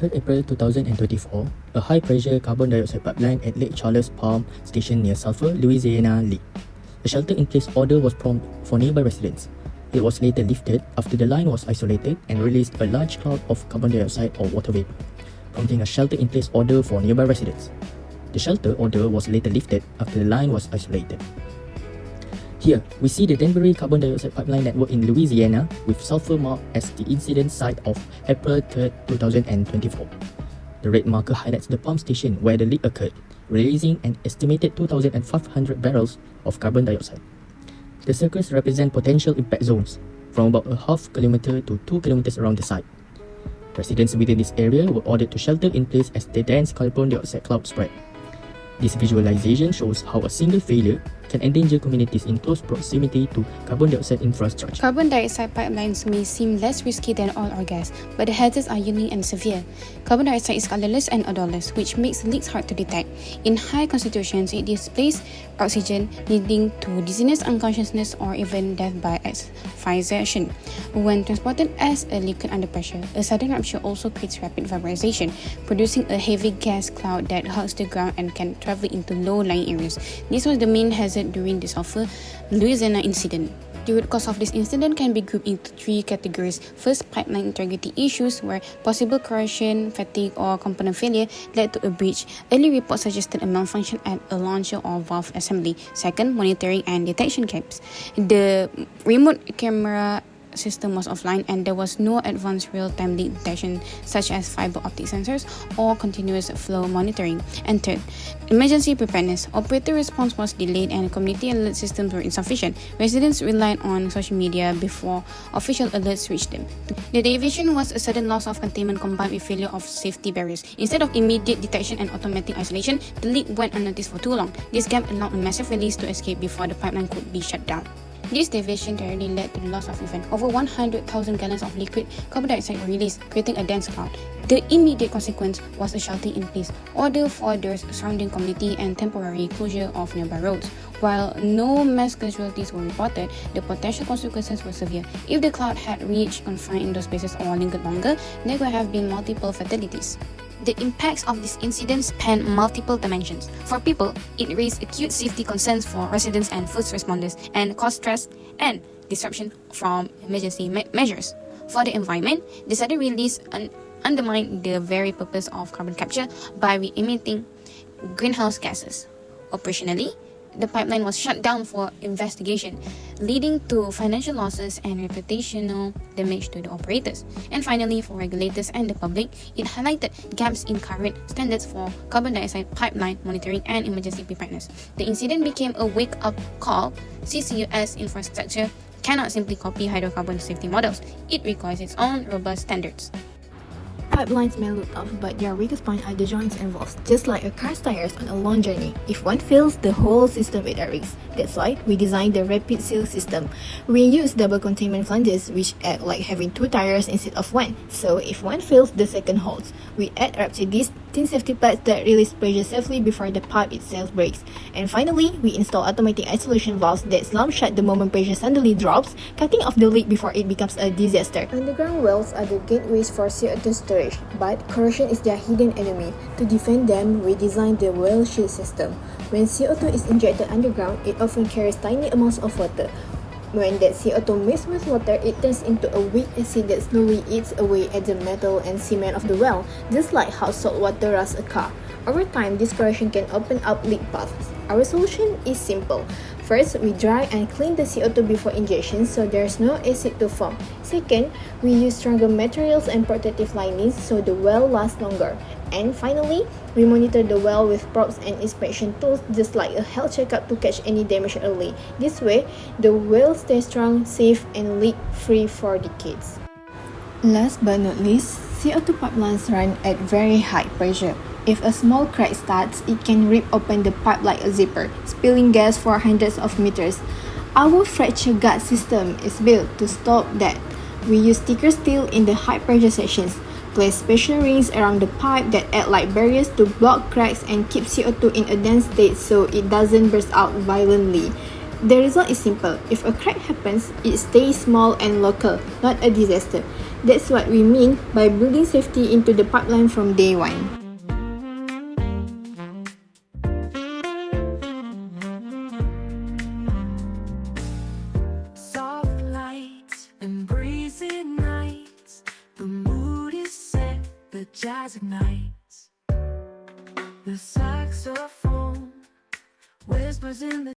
3 April 2024, a high-pressure carbon dioxide pipeline at Lake Charles Pump Station near Sulphur, Louisiana leaked. A shelter-in-place order was prompted for nearby residents. It was later lifted after the line was isolated and released a large cloud of carbon dioxide or water vapor, prompting a shelter-in-place order for nearby residents. The shelter order was later lifted after the line was isolated. Here, we see the Denbury carbon dioxide pipeline network in Louisiana, with Sulphur marked as the incident site of April 3, 2024. The red marker highlights the pump station where the leak occurred, releasing an estimated 2,500 barrels of carbon dioxide. The circles represent potential impact zones, from about a half kilometer to 2 kilometers around the site. Residents within this area were ordered to shelter in place as the dense carbon dioxide cloud spread. This visualization shows how a single failure can endanger communities in close proximity to carbon dioxide infrastructure. Carbon dioxide pipelines may seem less risky than oil or gas, but the hazards are unique and severe. Carbon dioxide is colorless and odorless, which makes leaks hard to detect. In high concentrations, it displaces oxygen, leading to dizziness, unconsciousness, or even death by asphyxiation. When transported as a liquid under pressure, a sudden rupture also creates rapid vaporization, producing a heavy gas cloud that hugs the ground and can travel into low-lying areas. This was the main hazard during the Sulphur, Louisiana incident. The root cause of this incident can be grouped into 3 categories. First, pipeline integrity issues, where possible corrosion, fatigue, or component failure led to a breach. Early reports suggested a malfunction at a launcher or valve assembly. Second, monitoring and detection gaps. The remote camera system was offline and there was no advanced real-time leak detection such as fiber optic sensors or continuous flow monitoring. And third, emergency preparedness. Operator response was delayed and community alert systems were insufficient. Residents relied on social media before official alerts reached them. The deviation was a sudden loss of containment combined with failure of safety barriers. Instead of immediate detection and automatic isolation, the leak went unnoticed for too long. This gap allowed a massive release to escape before the pipeline could be shut down. This deviation directly led to the loss of even over 100,000 gallons of liquid carbon dioxide were released, creating a dense cloud. The immediate consequence was a shelter-in-place order for the surrounding community and temporary closure of nearby roads. While no mass casualties were reported, the potential consequences were severe. If the cloud had reached confined indoor spaces or lingered longer, there could have been multiple fatalities. The impacts of this incident span multiple dimensions. For people, it raised acute safety concerns for residents and first responders and caused stress and disruption from emergency measures. For the environment, the sudden release undermined the very purpose of carbon capture by re-emitting greenhouse gases. Operationally, the pipeline was shut down for investigation, leading to financial losses and reputational damage to the operators. And finally, for regulators and the public, it highlighted gaps in current standards for carbon dioxide pipeline monitoring and emergency preparedness. The incident became a wake-up call. CCUS infrastructure cannot simply copy hydrocarbon safety models. It requires its own robust standards. Pipelines may look tough, but their weakest point are the joints involved. Just like a car's tires on a long journey, if one fails, the whole system is at risk. That's why we designed the rapid seal system. We use double containment flanges, which act like having 2 tires instead of 1. So if one fails, the second holds. We add Rhapsody thin safety pads that release pressure safely before the pipe itself breaks. And finally, we install automatic isolation valves that slam shut the moment pressure suddenly drops, cutting off the leak before it becomes a disaster. Underground wells are the gateways for CO2 storage, but corrosion is their hidden enemy. To defend them, we designed the well shield system. When CO2 is injected underground, it often carries tiny amounts of water. When that CO2 mixed with water, it turns into a weak acid that slowly eats away at the metal and cement of the well, just like how salt water rusts a car. Over time, this corrosion can open up leak paths. Our solution is simple. First, we dry and clean the CO2 before injection so there's no acid to form. Second, we use stronger materials and protective linings so the well lasts longer. And finally, we monitor the well with probes and inspection tools just like a health checkup to catch any damage early. This way, the well stays strong, safe, and leak-free for decades. Last but not least, CO2 pipelines run at very high pressure. If a small crack starts, it can rip open the pipe like a zipper, spilling gas for hundreds of meters. Our fracture guard system is built to stop that. We use thicker steel in the high pressure sections, place special rings around the pipe that act like barriers to block cracks and keep CO2 in a dense state so it doesn't burst out violently. The result is simple. If a crack happens, it stays small and local, not a disaster. That's what we mean by building safety into the pipeline from day one. Soft lights and breezy nights, the mood is set, the jazz ignites. The saxophone whispers in the